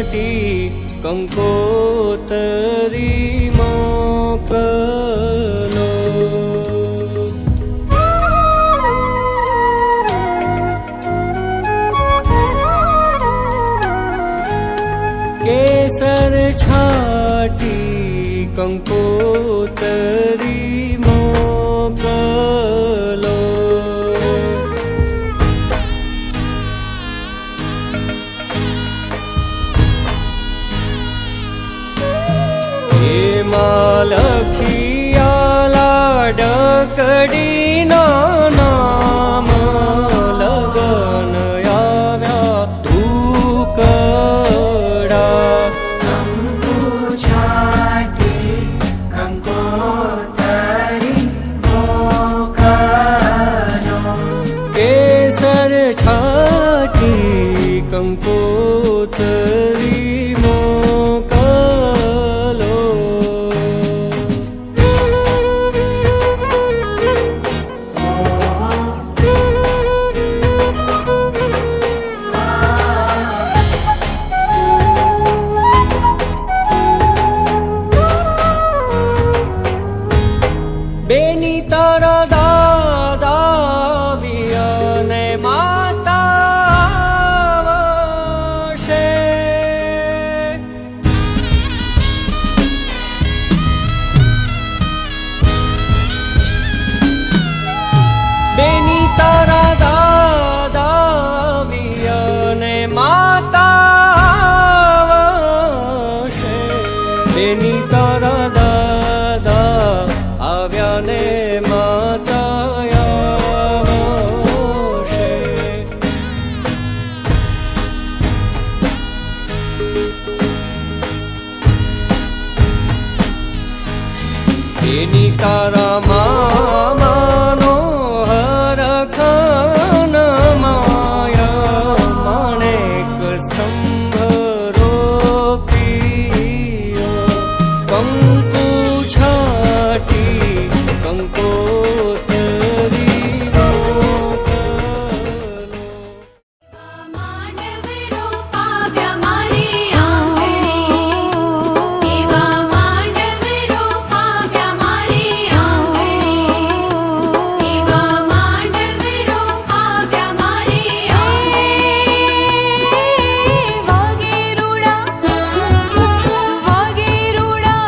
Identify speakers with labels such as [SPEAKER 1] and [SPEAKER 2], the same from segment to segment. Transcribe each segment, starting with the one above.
[SPEAKER 1] છાટી કંકોતરી મોકલો. કેસર છાટી કંકોતરી મોકલો. એમાં લખિયાલા ડકડીના નામ લગન આવ્યા ધૂકડા.
[SPEAKER 2] કંકુ છાટી કંકોતરી મોકલો.
[SPEAKER 1] કેસર છાટી કંકોતરી મોકલો. બેની તારા દાદા વિયને માતા વશે. બેની તારા દાદા વિયને માતા વશે. બેની તારા દાદા આવ્યા ને માતા આવશે. એની તારા મામાનો હરખાન માયા માણેક સ્તંભ રોપ્યો. કંકુ છાટી કંકોતરી મોકલો.
[SPEAKER 3] માંડવ રૂપાવ્યા મારી આંગણે. એવા માંડવ રૂપાવ્યા મારી આંગણે. એવા માંડવ રૂપાવ્યા મારી આંગણે. વાગેરુડા વાગેરુડા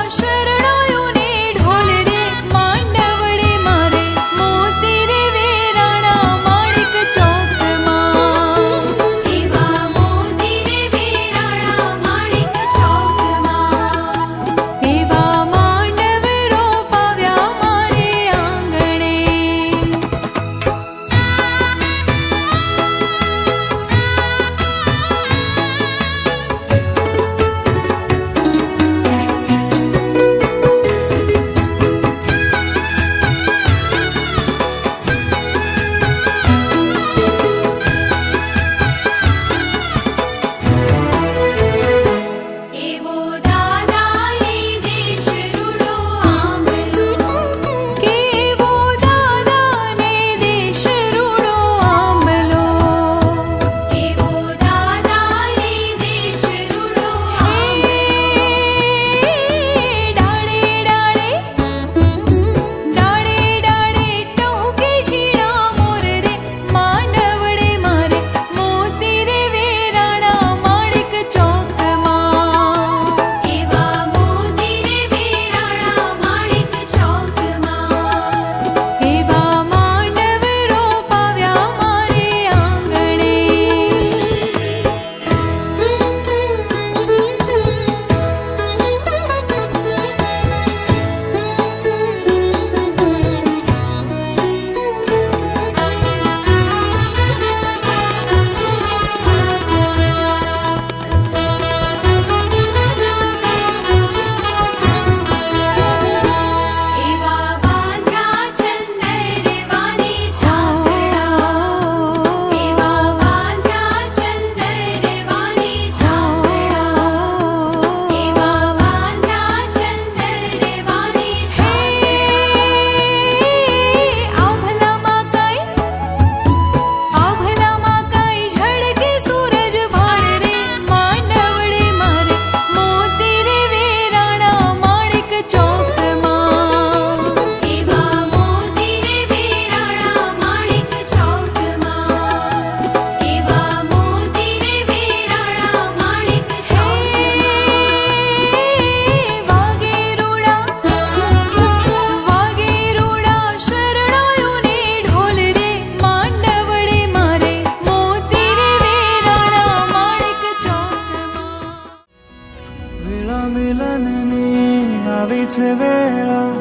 [SPEAKER 1] આવી છે વેળા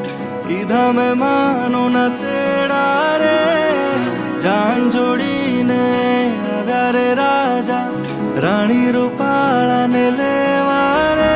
[SPEAKER 1] કીધા મેં માનો ના તેડા રે જાન જોડીને આવ્યા રે રાજા રાણી રૂપાળાને લેવા રે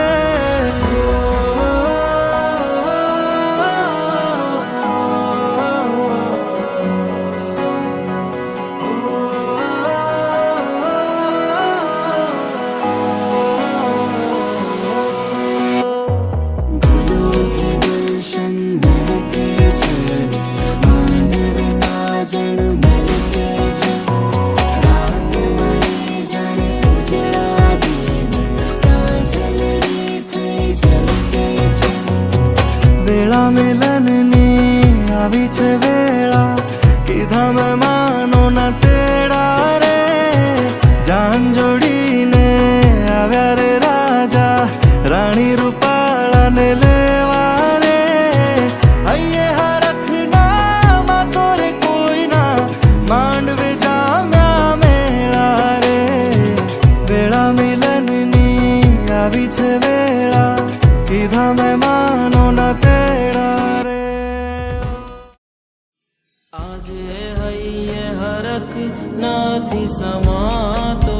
[SPEAKER 1] વેળા મિલનની આવી છે વેળા કીધા મેં માનો ના તેડા રે જાન જોડીને આવ્યા રે રાજા રાણી રૂપાળાને લેવા રે અહીંયા હરખના માતો રે કોઈના માંડવે જામ્યા મેળા રે વેળા મિલનની આવી છે વેળા કીધા મેં માનો ના તેડા રે આજે હૈયે હરખ નથી સમાતો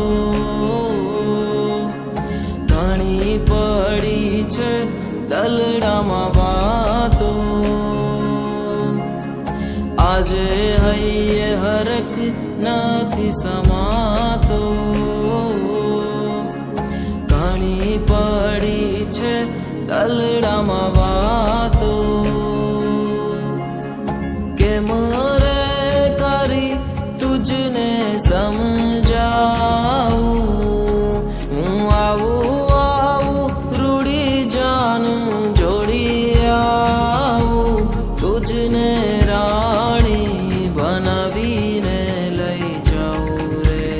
[SPEAKER 1] ઘણી પડી છે દલડામાં વાતો આજે હૈયે હરખ નથી સમાતો ઘણી પડી છે દલડામાં વાતો કે મોરે કરી તુજને સમજાવું હું આવું રૂડી જાનું જોડી આવું તુજને રાણી બનાવીને લઈ જાઉં રે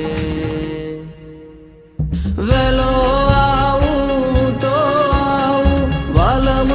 [SPEAKER 1] વેલો આવું તો આવું વાલમ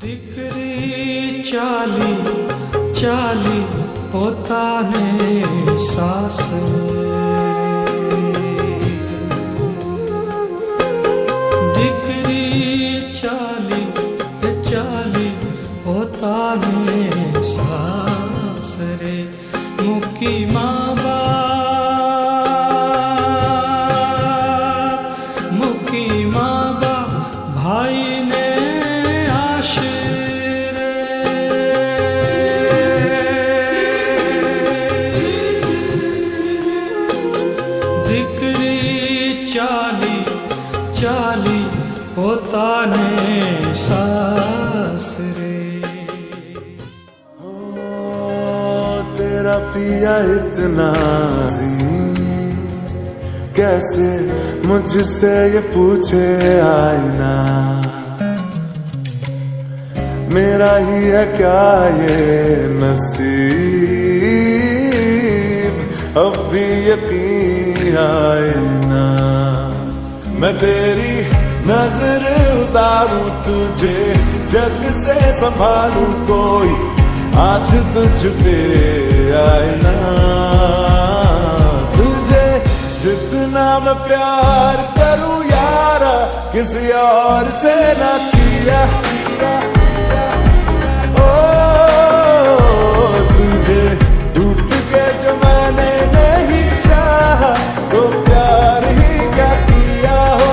[SPEAKER 4] દીકરી ચાલી ચાલી પોતાને સાસરે, દીકરી ચાલી ચાલી પોતાને સાસરે, મૂકી મા બાપ, મૂકી મા બાપ ભાઈને આશરે, દીકરી ચાલી ચાલી પોતાને સાસરે.
[SPEAKER 5] तेरा पिया इतना कैसे मुझसे ये पूछे आईना, मेरा ही है क्या ये नसीब, अब भी यकीन आए ना. मैं तेरी नजर उतारूं तुझे जग से संभालूं, कोई आज तुझ पे आए ना. तुझे जितना मैं प्यार करूं यारा, किसी और से ना किया. ओ तुझे टूट के जो मैंने नहीं चाहा, तो प्यार ही क्या किया हो.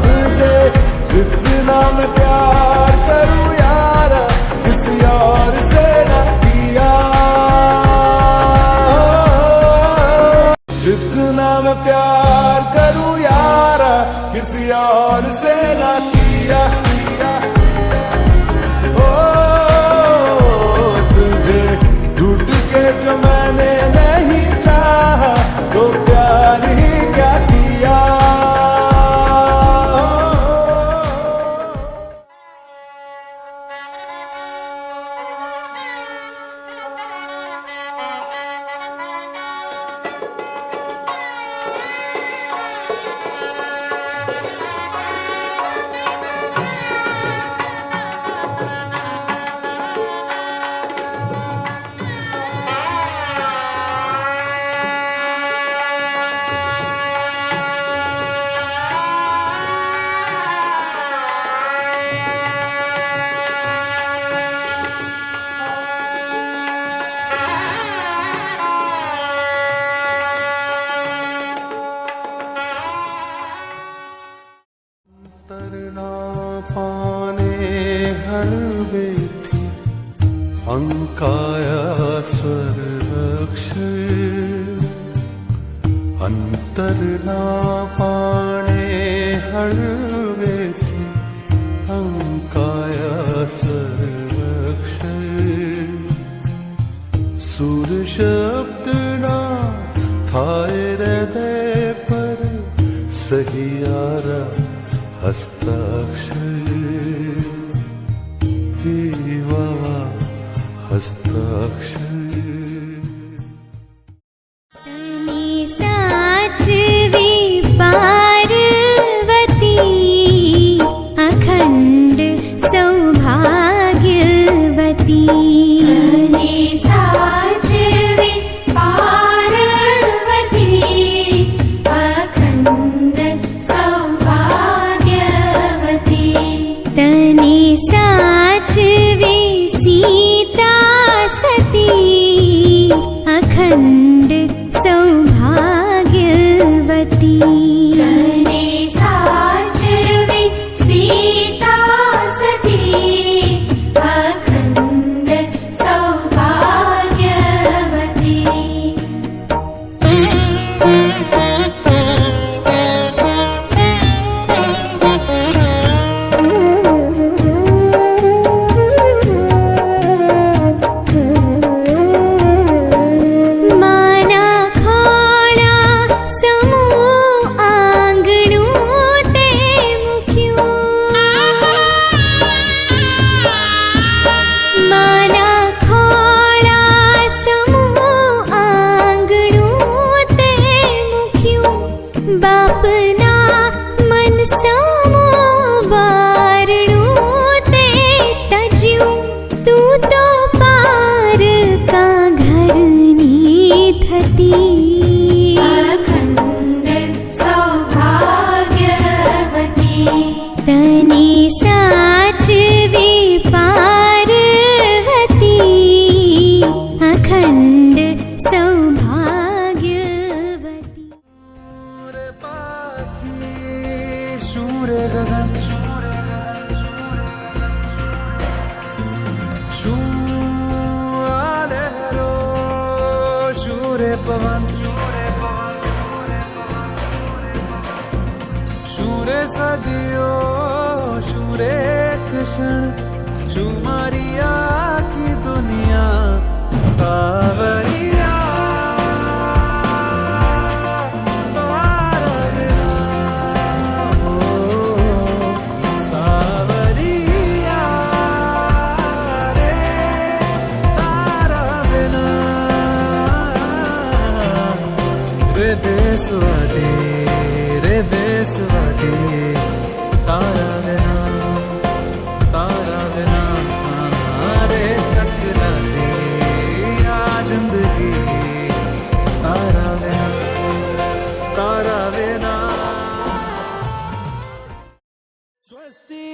[SPEAKER 5] तुझे जितना मैं प्यार करूं यारा, किसी और से ना किया. जितना मैं प्यार करूं यारा, किसी और से ना किया. ओ तुझे टूट के जो मैंने नहीं चाहा, तो प्यार ही क्या किया. तरना पाने हळवे थी अंकाया स्वर अक्षर, अंतर ना पाने हळवे थी अंकाया स्वर अक्षर. सूर शब्द ना थाय हृदय पर सहियारा हस्ताक्षर, देवा हस्ताक्षर.
[SPEAKER 6] साचवी पार्वती अखंड सौभाग्यवती,
[SPEAKER 3] तने साचवी पार्वती अखंड सौभाग्यवती,
[SPEAKER 6] तने साचवी सीता सती अखंड सौभाग्यवती,
[SPEAKER 3] तने साचवी सीता सती अखंड सौभाग्यवती.
[SPEAKER 6] माना खोड़ा समूह आंगणું તે મૂક્યું, માના ખોળા સમૂહ આંગણું તે મૂક્યું, બાપના મન સમૂહ
[SPEAKER 1] शूरे गगन लहरो शूरे पवन शूरे सदियो शूरे क्षण शू मारिया की दुनिया सावरिया तारा बिना, ओ, सावरिया रे तारा बिना रे देशवादी तारा बिना रे तकला दे आ जिंदगी तारा बिना
[SPEAKER 7] स्वस्ति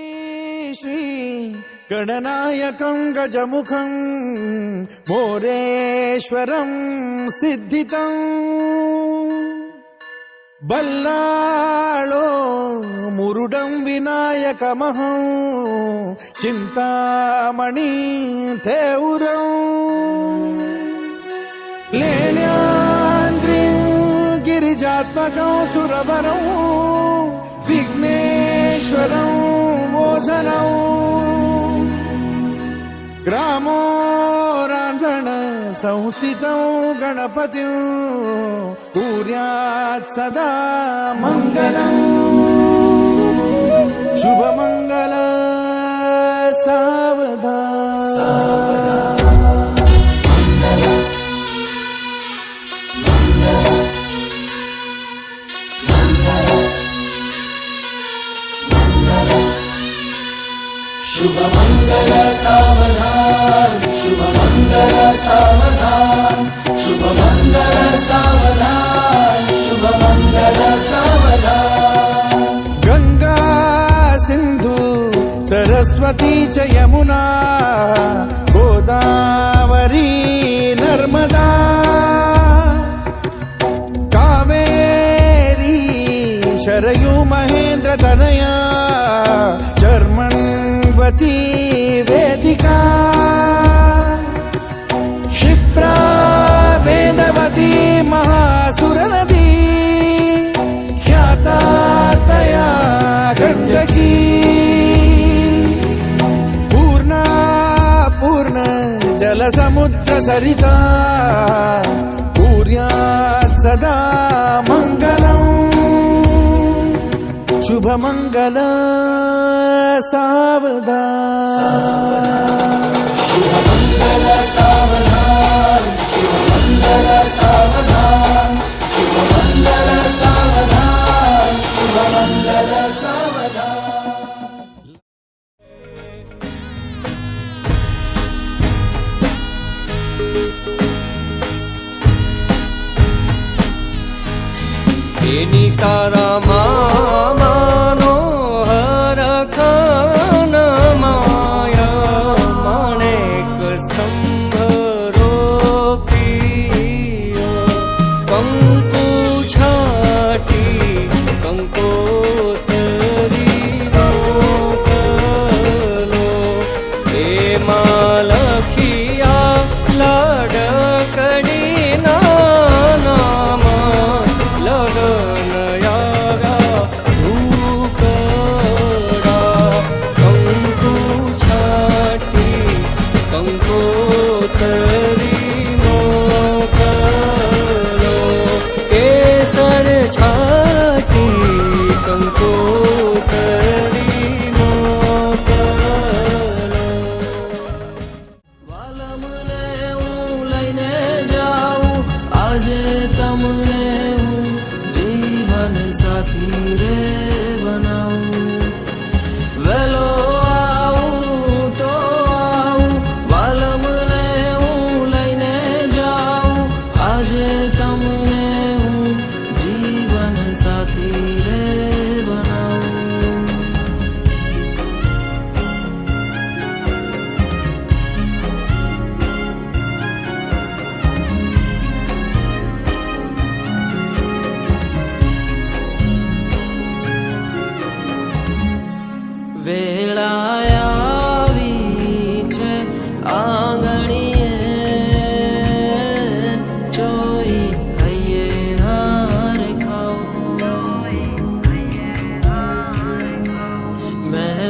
[SPEAKER 7] श्री गणनायकं गजमुखं मोरेश्वरं सिद्धितं बल्लाळो मुरुडं विनायकमहं चिन्तामणि थेउरं लेल्यान्द्रिं गिरिजात्मकं सुरवरं विघ्नेश्वरं मोचनं ग्रामो रांझण संस्थितं गणपतिं कुर्यात् सदा मङ्गलम् शुभमङ्गल सावधान
[SPEAKER 1] शुभ मंगल सावधान शुभ मंगल सावधान शुभ मंगल सावधान शुभ मंगल सावधान
[SPEAKER 7] गंगा सिंधु सरस्वती च यमुना गोदावरी नर्मदा कावेरी शरयू महेंद्र तनया चर्मण्वती वेदिका क्षिप्रा वेदवती महासुरनदी ख्याता तया गण्डकी पूर्णा पूर्ण जलसमुद्र सरिता कुर्यात् सदा मङ्गलम् शुभमङ्गल सावधान
[SPEAKER 1] शुभ मंगल सावधान शुभ मंगल सावधान शुभ मंगल सावधान शुभ मंगल सावधान एनी तारा मानो हर खान माया माणेक स्तंभ रोपियो कंकु छाटी कंकोतरी मोकलो हे मालखिया लाडकड़ी नामा लगन यागा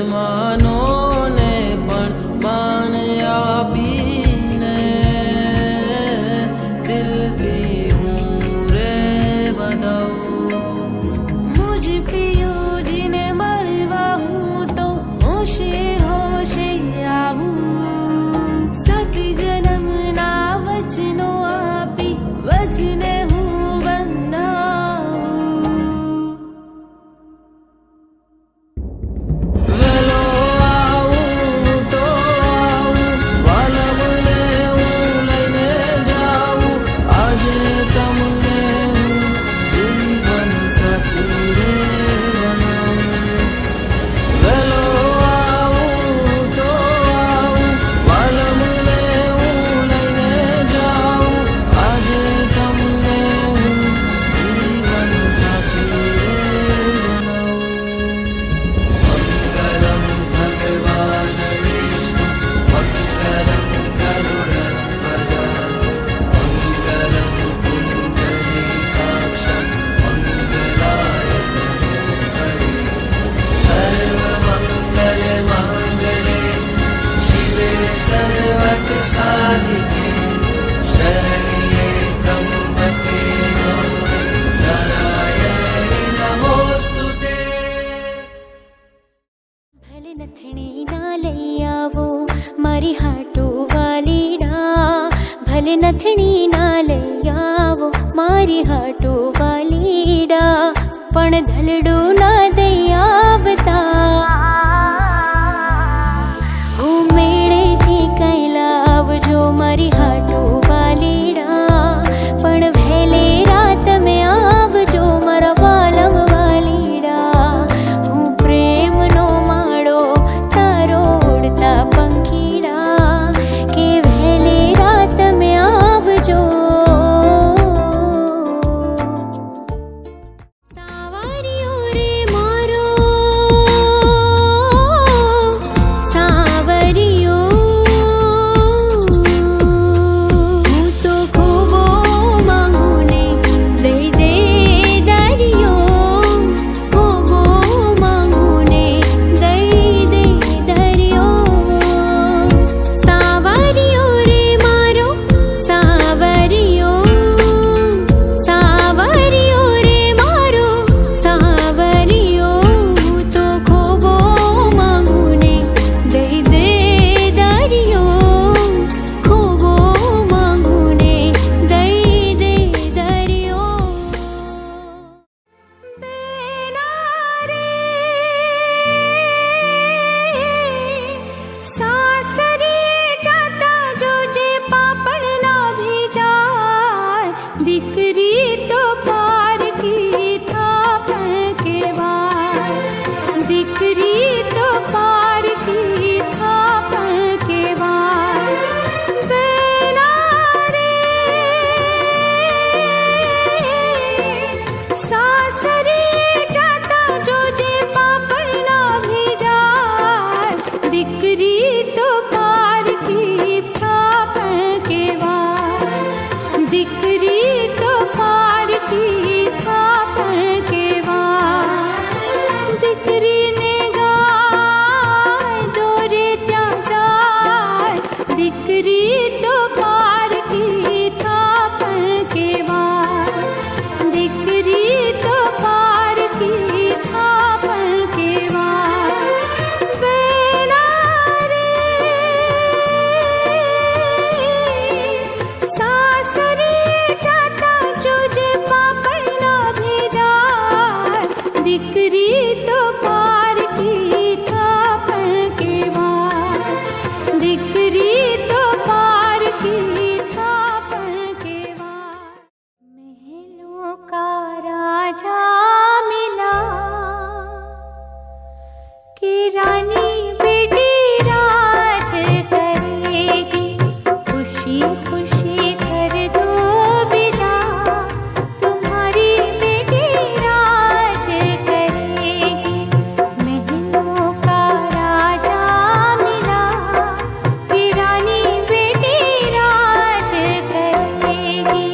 [SPEAKER 1] મહેમાનોને પણ માન આપીને દિલથી હું રે વધાવું.
[SPEAKER 3] મુજ પિયુજીને મળવા હું તો હોશે હોશે આવું. સત જન્મના વચનો આપી વચને હું બંધાવું.
[SPEAKER 1] વેલો આવું તો આવું, વાલમને હું લઈને જાઉં. આજે તમને હું જીવન સાથી રે બનાવું. વેલો આવું તો આવું, વાલમને હું લઈને જાઉં. આજે તમને હું જીવન સાથી રે બનાવું. મંગલમ ભગવાન વિષ્ણુ મંગલમ ગરુડધ્વજ મંગલમ પુંડરીકાક્ષ મંગલાય તનોહરી. સર્વમંગલ માંગલે શિવે સર્વત સાધિકે શરણ્યે ત્રંબકે ગૌરી નારાયણી નમોસ્તુતે.
[SPEAKER 6] ભલે નથણી ના લઈ આવો મારી હાટો વાલીડા. ભલે નથણી ના લઈ આવો મારી હાટો વાલીડા. પણ ધલડો ના દઈ આવતા હું મેળેથી કઈ લાવજો મારી હાટો વાલીડા. પણ વહેલે રાત તમે આવજો મારા વાલમ વાલીડા. હું પ્રેમનો માળો તારો ઉડતા પંખીડા કે વહેલે રાત તમે આવજો. સાવરિયો રે મારો સાવરિયો. હું તો ખૂબો માંગુ ને દઈ દે દરિયો. ખૂબો માંગુ ને દઈ દે દરિયો. સાવરિયો રે મારો સાવરિયો. સાવરિયો રે મારો સાવરિયો. હું તો ખૂબો માંગુ ને દઈ દે દરિયો. ખૂબો માંગુ ને દઈ દે દરિયો. બેના રે સાસરે જાતા જોજે પાપડ ના ભીજાય. દીકરી તો પારકી થાપણ કેવાય. દીકરી તો પારકી થાપણ કેવાય. બેના રે સાસરે જાતા જોજે પાપડ ના ભીજાય. દીકરી તો પારકી થાપણ કેવાય. દીકરી તો પારકી થાપણ કેવાય. દીકરીને ગાય દોરે ત્યાં જાય. દીકરી તો પારકી થાપણ કેવાય. દીકરી તો પારકી થાપણ કેવાય. બેના રે સાસરે જાતા જોજે પાપડ ના ભીજાય. દીકરી તો પારકી થાપણ કેવાય. દીકરી તો પારકી થાપણ કેવાય. महलों का राजा मिला कि रानी बेटी राज करेगी. खुशी खुशी कर दो विदा तुम्हारी बेटी राज करेगी. महलों का राजा मिला कि रानी बेटी राज करेगी.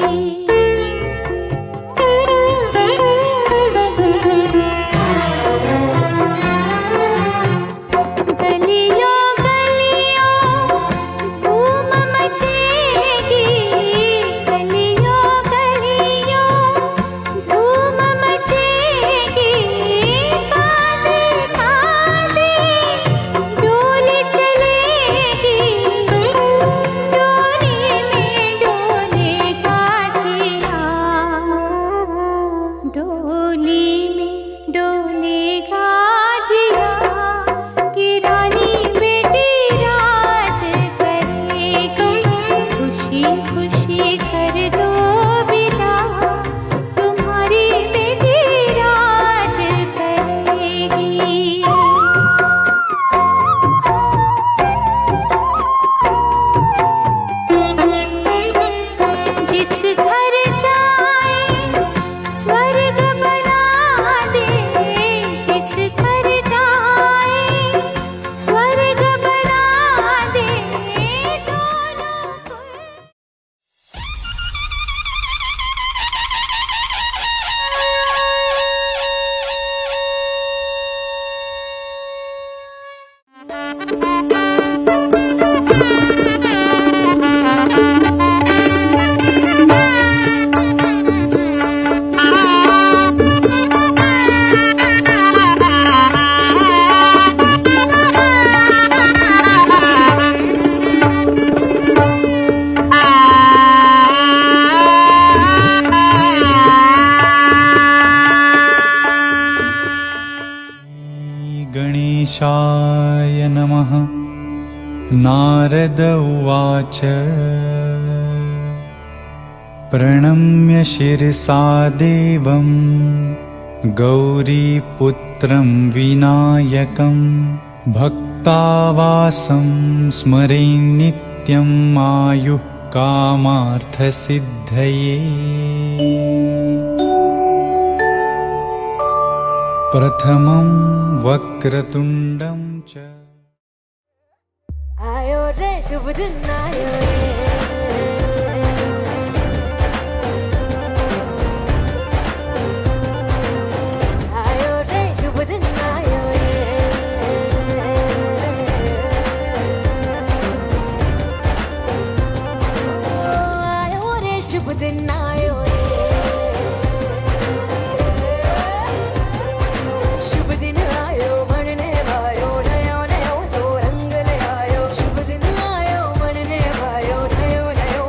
[SPEAKER 8] गणेशाय नमः। नारद उवाच प्रणम्य शिरसा देवं गौरीपुत्रं विनायकं भक्तावासं स्मरे नित्यं आयुः कामार्थसिद्धये। प्रथमं वक्रतुण्डं च
[SPEAKER 3] आयो रे शुभ दिन आयो रे, आयो रे शुभ दिन आयो रे, आयो रे शुभ दिन आयो रे, शुभ दिन आयो बनने भायो नयो नयो सो रंग ले आयो, शुभ दिन आयो बनने भायो नयो नयो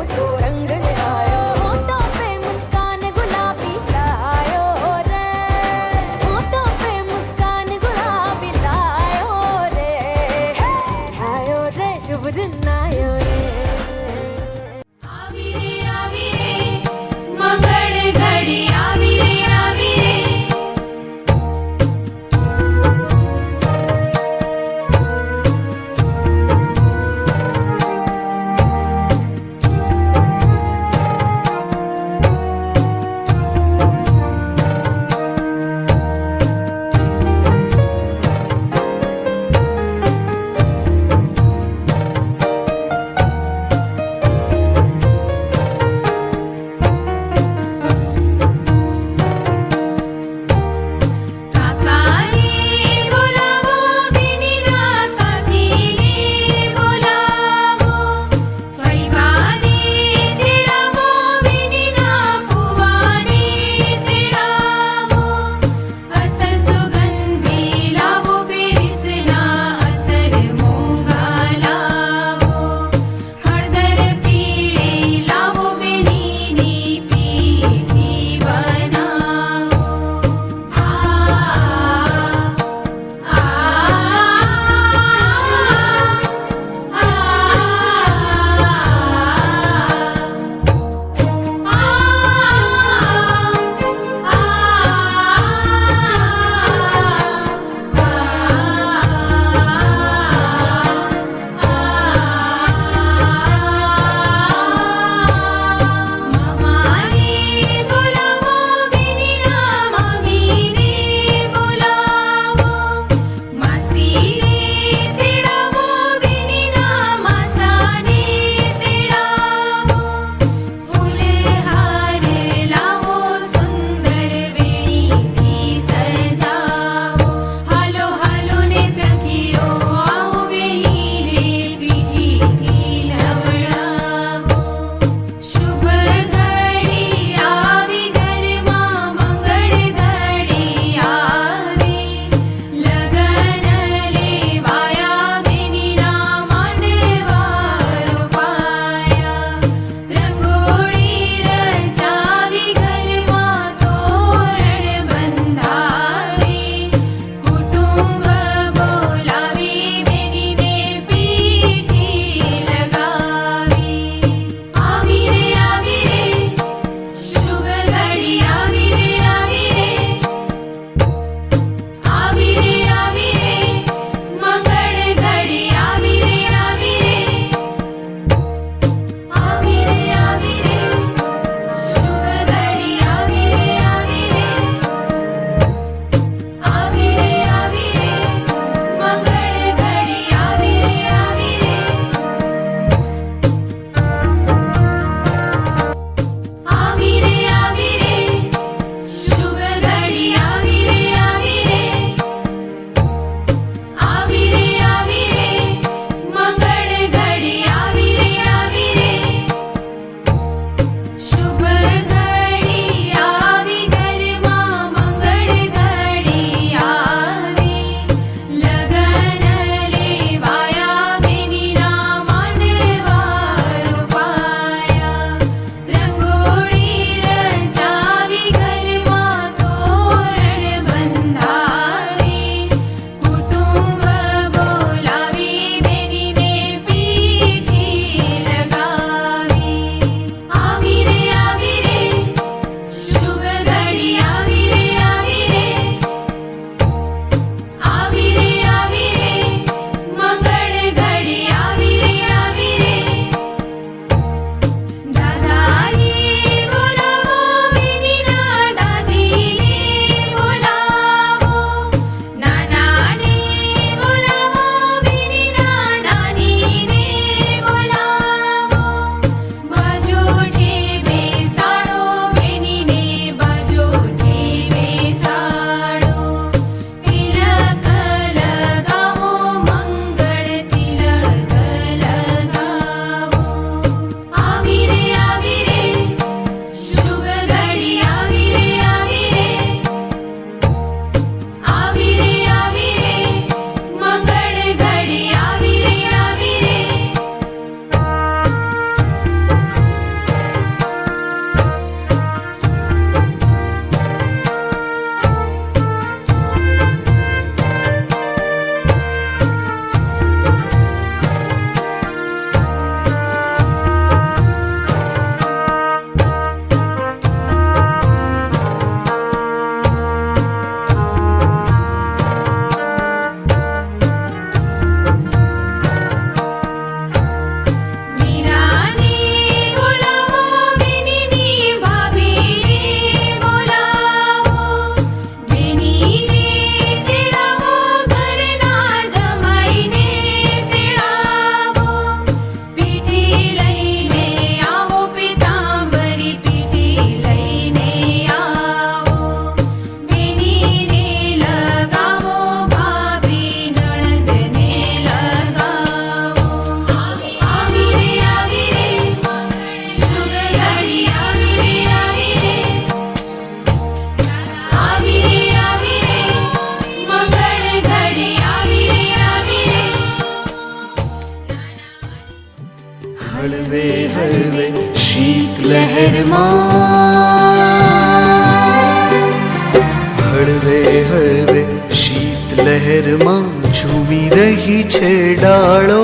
[SPEAKER 1] હળવે હળવે શીત લહેરમાં ઝૂમી રહી છે ડાળો,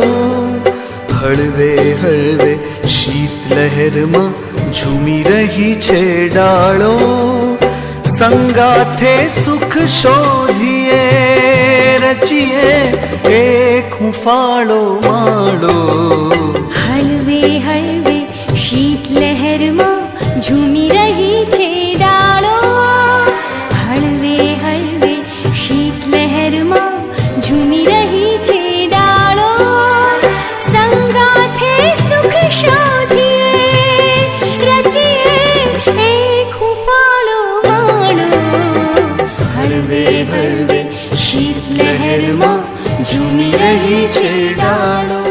[SPEAKER 1] હળવે હળવે શીત લહેરમાં ઝૂમી રહી છે ડાળો, સંગાથે સુખ શોધીએ રચીએ એક હુંફાળો માળો.
[SPEAKER 6] હળવે હળવે શીત લહેરમાં ઝૂમી રહી છે ડાળો, હળવે હળવે શીત લહેરમાં ઝૂમી રહી છે ડાળો, સંગાથે સુખ શોધીએ રચીએ એક હુંફાળો માળો. હળવે હળવે શીત લહેરમાં ઝૂમી રહી છે ડાળો.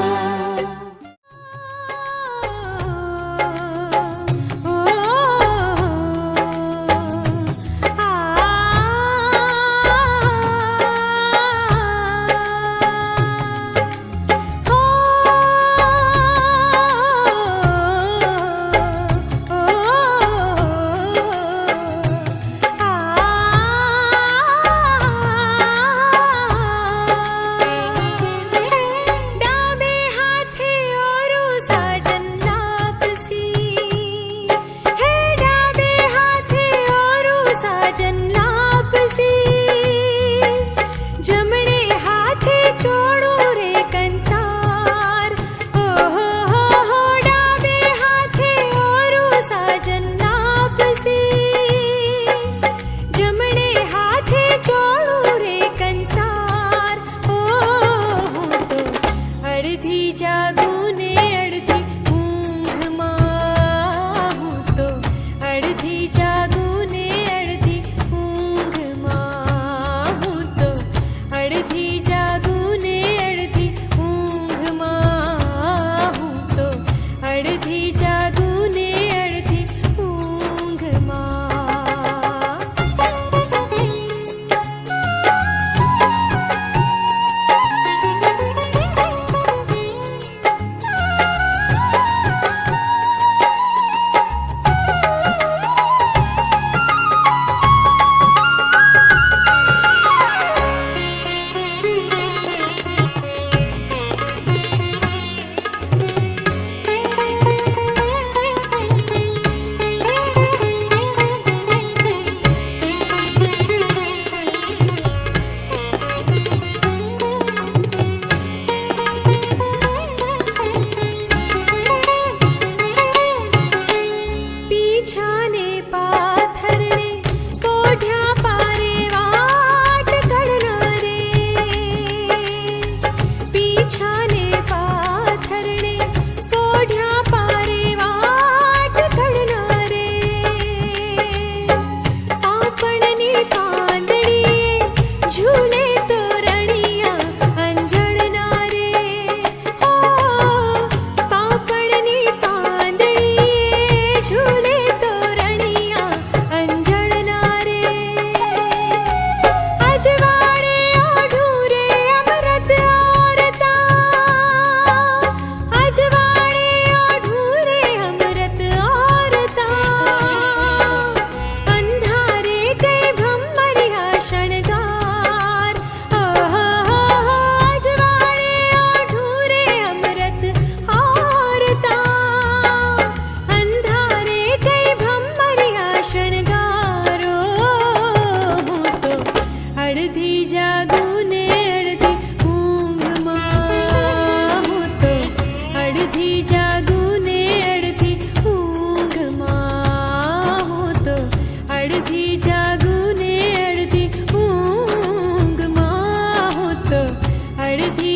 [SPEAKER 6] અડધી